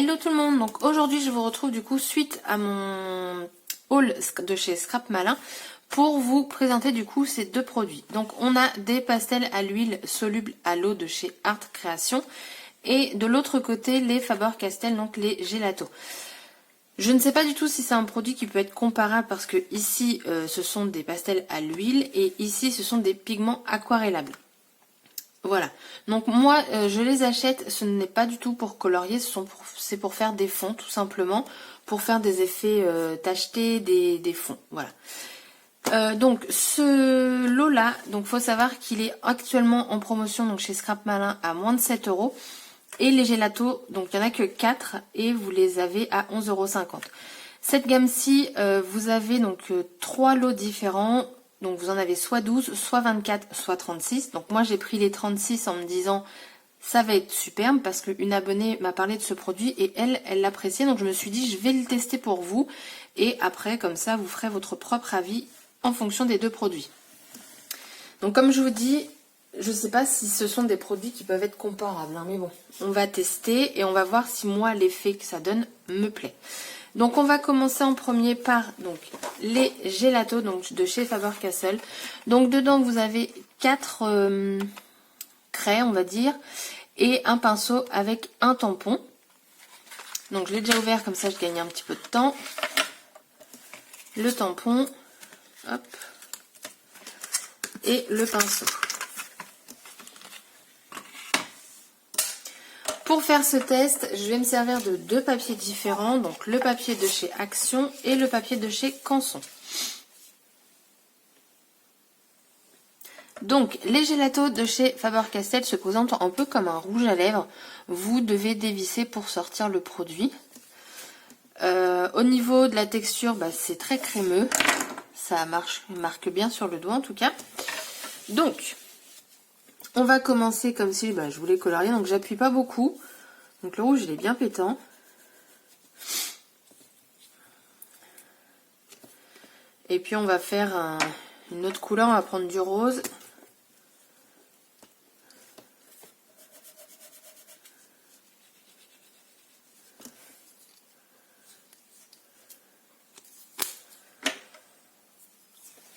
Hello tout le monde, donc aujourd'hui je vous retrouve du coup suite à mon haul de chez Scrap Malin pour vous présenter du coup ces deux produits. Donc on a des pastels à l'huile solubles à l'eau de chez Art Création et de l'autre côté les Faber-Castell, donc les Gelato. Je ne sais pas du tout si c'est un produit qui peut être comparable parce que ici ce sont des pastels à l'huile et ici ce sont des pigments aquarellables. Voilà, donc moi je les achète, ce n'est pas du tout pour colorier, c'est pour faire des fonds tout simplement, pour faire des effets tachetés, des fonds, voilà. Donc ce lot là, donc faut savoir qu'il est actuellement en promotion donc chez Scrap Malin à moins de 7 €. Et les gelatos, donc il n'y en a que 4 et vous les avez à 11,50 €. Cette gamme-ci, vous avez donc 3 lots différents. Donc vous en avez soit 12, soit 24, soit 36. Donc moi j'ai pris les 36 en me disant ça va être superbe parce qu'une abonnée m'a parlé de ce produit et elle l'appréciait. Donc je me suis dit je vais le tester pour vous. Et après comme ça vous ferez votre propre avis en fonction des deux produits. Donc comme je vous dis, je ne sais pas si ce sont des produits qui peuvent être comparables. Hein, mais bon, on va tester et on va voir si moi l'effet que ça donne me plaît. Donc on va commencer en premier par donc les gelatos donc de chez Faber-Castell. Donc dedans vous avez 4 craies on va dire et un pinceau avec un tampon. Donc je l'ai déjà ouvert comme ça je gagne un petit peu de temps. Le tampon, hop, et le pinceau. Pour faire ce test, je vais me servir de deux papiers différents, donc le papier de chez Action et le papier de chez Canson. Donc, les gelatos de chez Faber-Castell se présentent un peu comme un rouge à lèvres. Vous devez dévisser pour sortir le produit. Au niveau de la texture, c'est très crémeux. Ça marque bien sur le doigt en tout cas. Donc, on va commencer comme si je voulais colorier, donc j'appuie pas beaucoup. Donc le rouge il est bien pétant. Et puis on va faire une autre couleur, on va prendre du rose.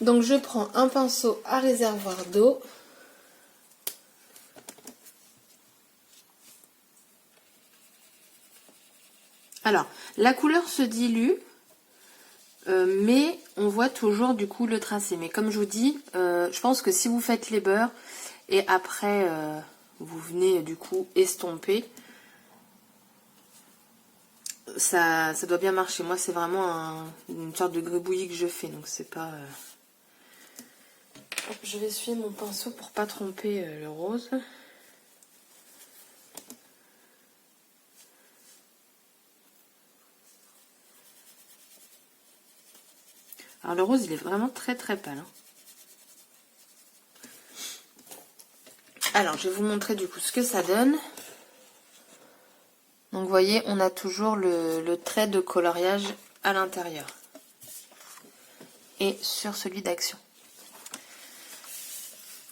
Donc je prends un pinceau à réservoir d'eau. Alors, la couleur se dilue, mais on voit toujours du coup le tracé. Mais comme je vous dis, je pense que si vous faites les beurres et après vous venez du coup estomper, ça doit bien marcher. Moi c'est vraiment une sorte de gribouillis que je fais, donc c'est pas... Je vais essuyer mon pinceau pour pas tromper le rose. Alors le rose il est vraiment très très pâle. Hein. Alors je vais vous montrer du coup ce que ça donne. Donc vous voyez on a toujours le trait de coloriage à l'intérieur. Et sur celui d'Action.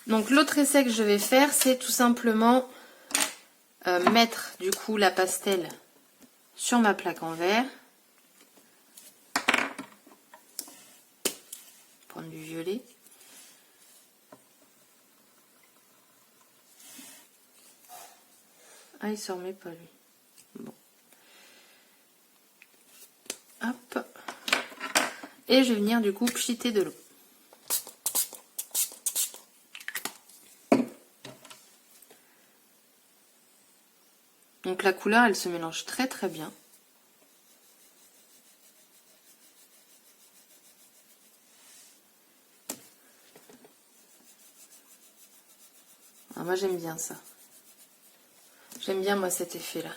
Donc l'autre essai que je vais faire c'est tout simplement mettre du coup la pastel sur ma plaque en verre. Prendre du violet. Ah, il se remet pas lui. Bon. Hop. Et je vais venir du coup pchiter de l'eau. Donc la couleur, elle se mélange très très bien. Alors moi j'aime bien ça. J'aime bien moi cet effet là.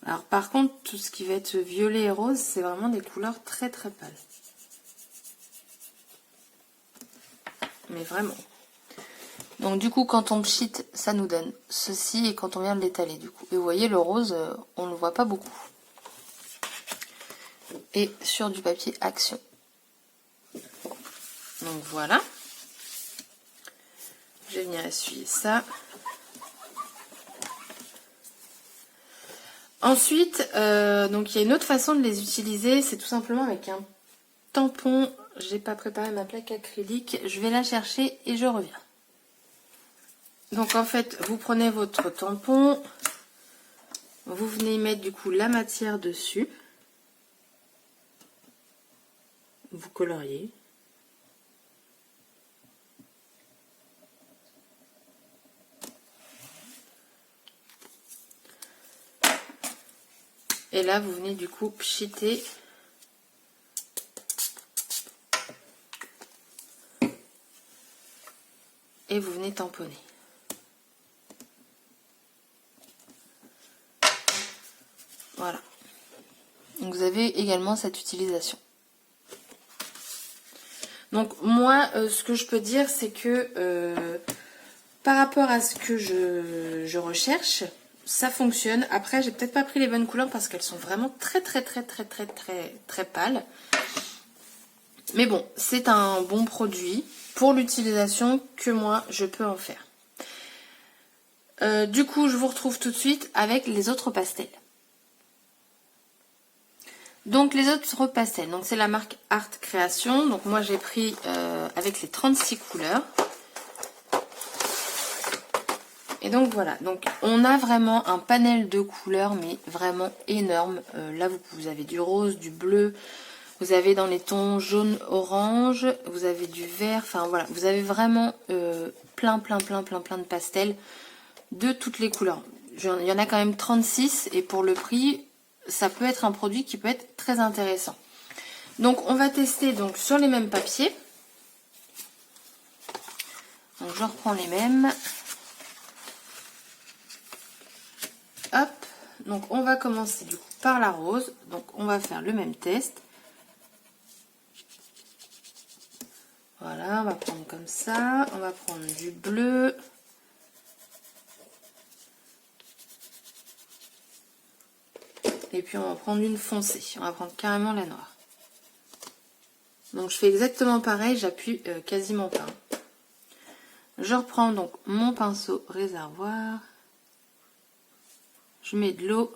Alors par contre tout ce qui va être violet et rose c'est vraiment des couleurs très très pâles. Mais vraiment. Donc du coup quand on pchite ça nous donne ceci et quand on vient de l'étaler du coup. Et vous voyez le rose on ne le voit pas beaucoup. Et sur du papier Action. Donc voilà. Je vais venir essuyer ça. Ensuite, donc il y a une autre façon de les utiliser, c'est tout simplement avec un tampon. J'ai pas préparé ma plaque acrylique, je vais la chercher et je reviens. Donc en fait, vous prenez votre tampon, vous venez y mettre du coup la matière dessus, vous coloriez. Et là, vous venez du coup pchiter et vous venez tamponner. Voilà. Donc vous avez également cette utilisation. Donc moi, ce que je peux dire, c'est que par rapport à ce que je recherche, ça fonctionne. Après, j'ai peut-être pas pris les bonnes couleurs parce qu'elles sont vraiment très pâles. Mais bon, c'est un bon produit pour l'utilisation que moi, je peux en faire. Du coup, je vous retrouve tout de suite avec les autres pastels. Donc les autres pastels, donc c'est la marque Art Création. Donc moi j'ai pris avec les 36 couleurs. Et donc voilà, donc on a vraiment un panel de couleurs mais vraiment énorme. Là vous avez du rose, du bleu, vous avez dans les tons jaune, orange, vous avez du vert, enfin voilà, vous avez vraiment plein de pastels de toutes les couleurs. Il y en a quand même 36 et pour le prix, ça peut être un produit qui peut être très intéressant. Donc on va tester donc sur les mêmes papiers. Donc je reprends les mêmes. Hop, donc on va commencer du coup par la rose. Donc on va faire le même test. Voilà, on va prendre comme ça. On va prendre du bleu. Et puis on va prendre une foncée. On va prendre carrément la noire. Donc je fais exactement pareil, j'appuie quasiment pas. Je reprends donc mon pinceau réservoir. Je mets de l'eau.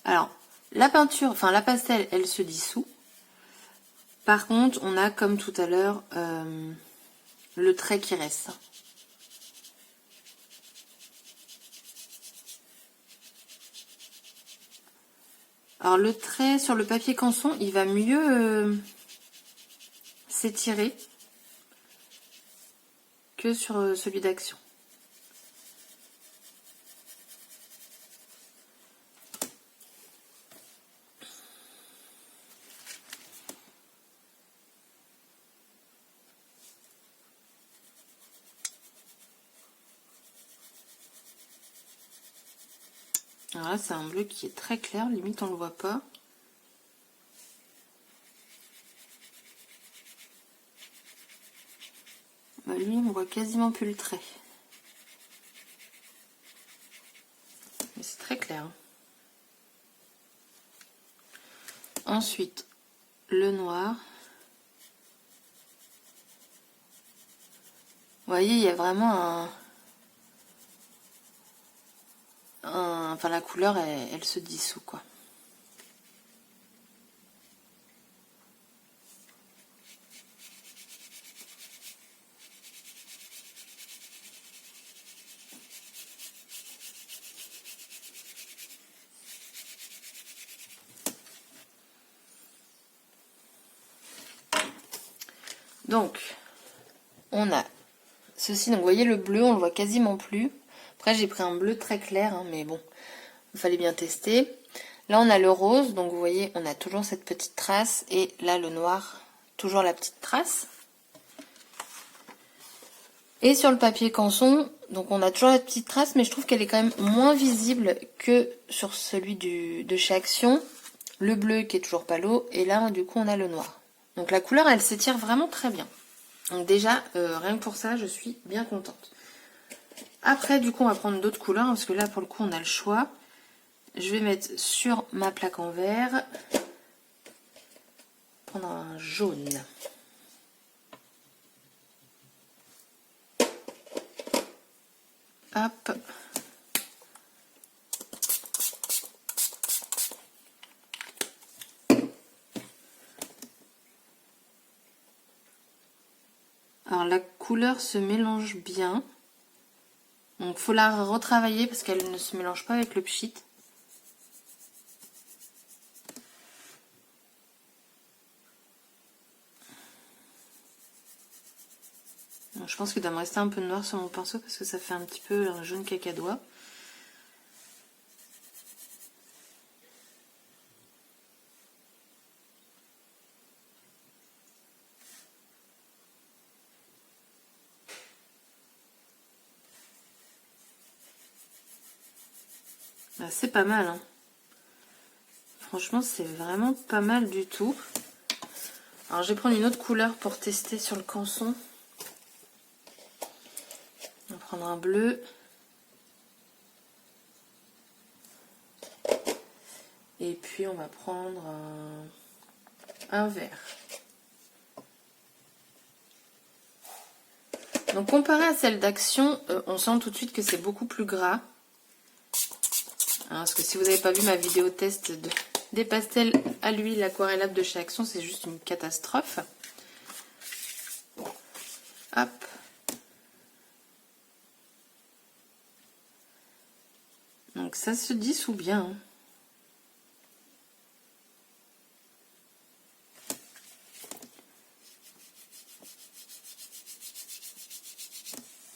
Alors, la peinture, enfin la pastel, elle se dissout. Par contre, on a comme tout à l'heure le trait qui reste. Alors le trait sur le papier canson, il va mieux s'étirer que sur celui d'Action. Alors là, c'est un bleu qui est très clair, limite on ne le voit pas. Bah, lui, on voit quasiment plus le trait. Mais c'est très clair. Ensuite, le noir. Vous voyez, il y a vraiment enfin, la couleur, elle se dissout, quoi. Donc, on a ceci. Donc, vous voyez, le bleu, on le voit quasiment plus. Après, j'ai pris un bleu très clair, hein, mais bon, il fallait bien tester. Là, on a le rose. Donc, vous voyez, on a toujours cette petite trace. Et là, le noir, toujours la petite trace. Et sur le papier canson, donc on a toujours la petite trace, mais je trouve qu'elle est quand même moins visible que sur celui de chez Action. Le bleu qui est toujours pas l'eau. Et là, du coup, on a le noir. Donc, la couleur, elle s'étire vraiment très bien. Donc déjà, rien que pour ça, je suis bien contente. Après, du coup, on va prendre d'autres couleurs, parce que là, pour le coup, on a le choix. Je vais mettre sur ma plaque en verre. Prendre un jaune. Hop. Alors la couleur se mélange bien. Donc faut la retravailler parce qu'elle ne se mélange pas avec le pchit. Donc, je pense qu'il doit me rester un peu de noir sur mon pinceau parce que ça fait un petit peu un jaune cacadois. Bah, c'est pas mal, hein. Franchement, c'est vraiment pas mal du tout. Alors, je vais prendre une autre couleur pour tester sur le canson. On va prendre un bleu. Et puis, on va prendre un vert. Donc, comparé à celle d'Action, on sent tout de suite que c'est beaucoup plus gras. Hein, parce que si vous n'avez pas vu ma vidéo test des pastels à l'huile aquarellable de chez Action, c'est juste une catastrophe. Hop. Donc ça se dissout bien.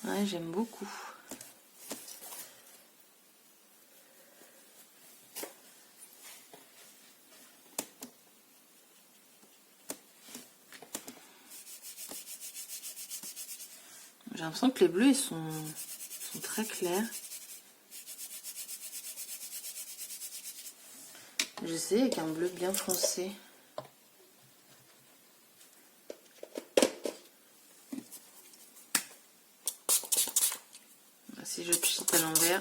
Ouais, j'aime beaucoup. J'ai l'impression que les bleus ils sont très clairs. J'essaie avec un bleu bien foncé. Si je pchite à l'envers,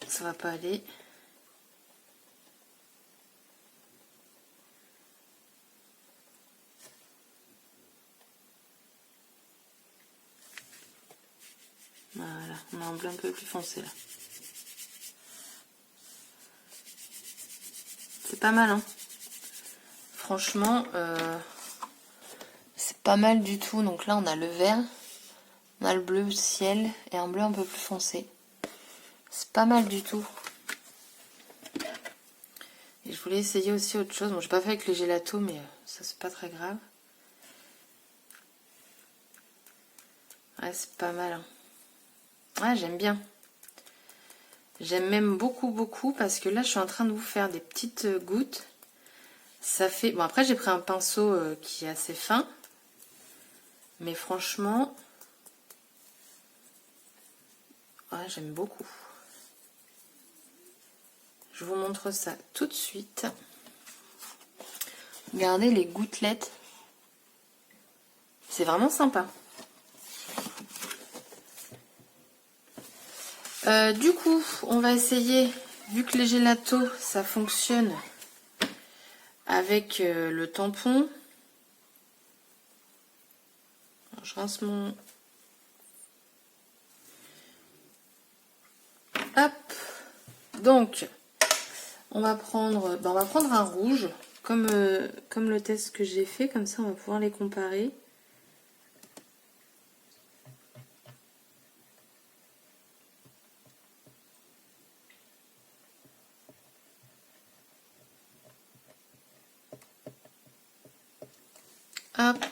ça va pas aller. Voilà, on a un bleu un peu plus foncé là. C'est pas mal, hein. Franchement, c'est pas mal du tout. Donc là, on a le vert, on a le bleu ciel et un bleu un peu plus foncé. C'est pas mal du tout. Et je voulais essayer aussi autre chose. Bon, j'ai pas fait avec les gélatos, mais ça, c'est pas très grave. Ouais, c'est pas mal, hein. Ouais, j'aime bien. J'aime même beaucoup, beaucoup, parce que là, je suis en train de vous faire des petites gouttes. Ça fait... Bon, après, j'ai pris un pinceau qui est assez fin. Mais franchement... Ouais, j'aime beaucoup. Je vous montre ça tout de suite. Regardez les gouttelettes. C'est vraiment sympa. Du coup, on va essayer, vu que les gélatos, ça fonctionne avec le tampon. Alors, je rince mon... Hop. Donc, on va prendre un rouge, comme le test que j'ai fait, comme ça on va pouvoir les comparer. Hop.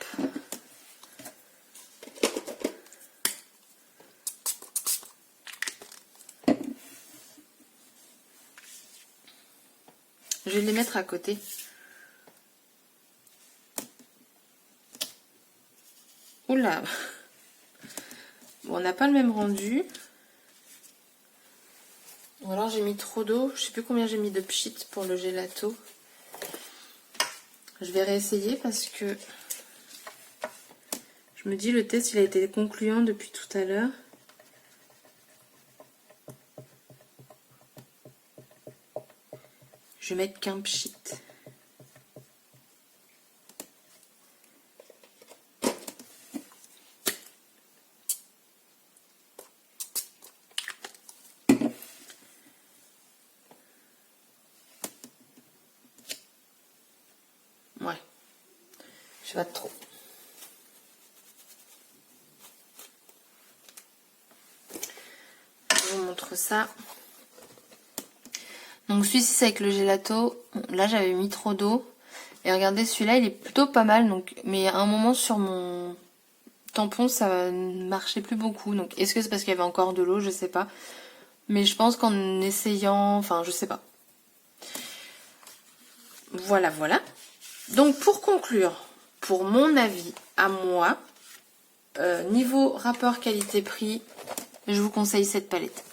Je vais les mettre à côté. Oula. Bon, on n'a pas le même rendu. Ou alors j'ai mis trop d'eau. Je sais plus combien j'ai mis de pchit pour le gelato. Je vais réessayer parce que je me dis le test il a été concluant depuis tout à l'heure. Je vais mettre qu'un pchit. Je sais pas trop. Je vous montre ça. Donc celui-ci c'est avec le gelato. Bon, là j'avais mis trop d'eau. Et regardez, celui-là il est plutôt pas mal. Donc, mais à un moment sur mon tampon ça ne marchait plus beaucoup. Donc est-ce que c'est parce qu'il y avait encore de l'eau? Je sais pas. Mais je pense qu'en essayant... Enfin je sais pas. Voilà, voilà. Donc pour conclure, pour mon avis à moi, niveau rapport qualité-prix, je vous conseille cette palette.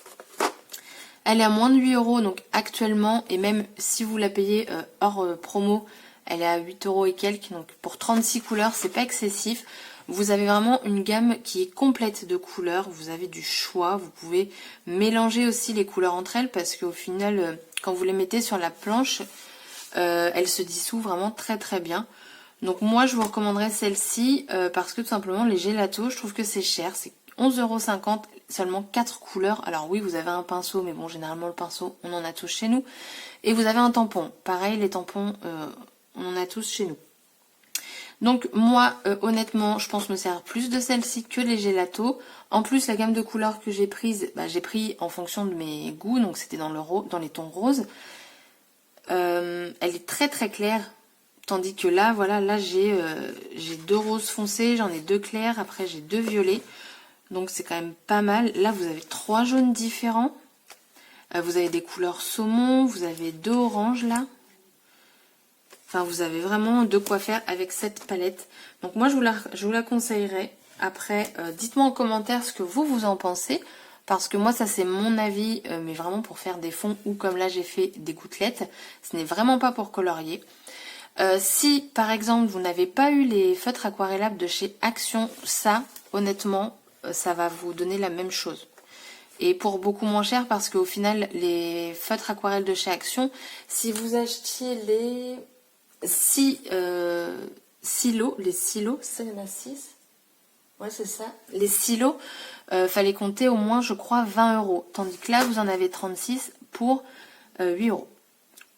Elle est à moins de 8 €, donc actuellement, et même si vous la payez hors promo, elle est à 8 € et quelques. Donc pour 36 couleurs, c'est pas excessif. Vous avez vraiment une gamme qui est complète de couleurs. Vous avez du choix. Vous pouvez mélanger aussi les couleurs entre elles parce qu'au final, quand vous les mettez sur la planche, elle se dissout vraiment très très bien. Donc moi je vous recommanderais celle-ci parce que tout simplement les gelatos, je trouve que c'est cher. C'est 11,50 €, seulement 4 couleurs. Alors oui, vous avez un pinceau, mais bon, généralement le pinceau, on en a tous chez nous. Et vous avez un tampon. Pareil, les tampons, on en a tous chez nous. Donc moi, honnêtement, je pense me servir plus de celle-ci que les gelatos. En plus, la gamme de couleurs que j'ai prise, j'ai pris en fonction de mes goûts. Donc c'était dans les tons roses. Elle est très très claire. Tandis que là, voilà, là j'ai 2 roses foncés, j'en ai 2 clairs, après j'ai 2 violets. Donc c'est quand même pas mal. Là, vous avez 3 jaunes différents. Vous avez des couleurs saumon, vous avez 2 oranges là. Enfin, vous avez vraiment de quoi faire avec cette palette. Donc moi, je vous la conseillerais. Après, dites-moi en commentaire ce que vous en pensez. Parce que moi, ça c'est mon avis, mais vraiment pour faire des fonds ou comme là j'ai fait des gouttelettes. Ce n'est vraiment pas pour colorier. Si par exemple vous n'avez pas eu les feutres aquarellables de chez Action, ça honnêtement ça va vous donner la même chose. Et pour beaucoup moins cher parce qu'au final les feutres aquarelles de chez Action, si vous achetiez les 6 silos, ça il y en a 6. Ouais c'est ça. Les silos, fallait compter au moins je crois 20 €. Tandis que là vous en avez 36 pour 8 €.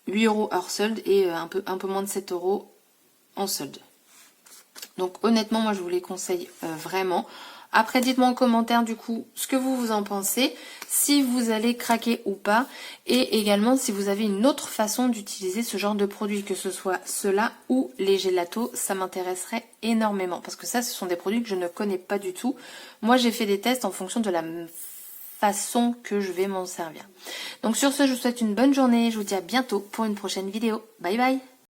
8 € hors solde et un peu moins de 7 € en solde. Donc honnêtement, moi je vous les conseille vraiment. Après, dites-moi en commentaire du coup ce que vous en pensez, si vous allez craquer ou pas, et également si vous avez une autre façon d'utiliser ce genre de produit, que ce soit ceux-là ou les gelatos, ça m'intéresserait énormément. Parce que ça, ce sont des produits que je ne connais pas du tout. Moi, j'ai fait des tests en fonction de la façon que je vais m'en servir. Donc sur ce, je vous souhaite une bonne journée. Je vous dis à bientôt pour une prochaine vidéo. Bye bye!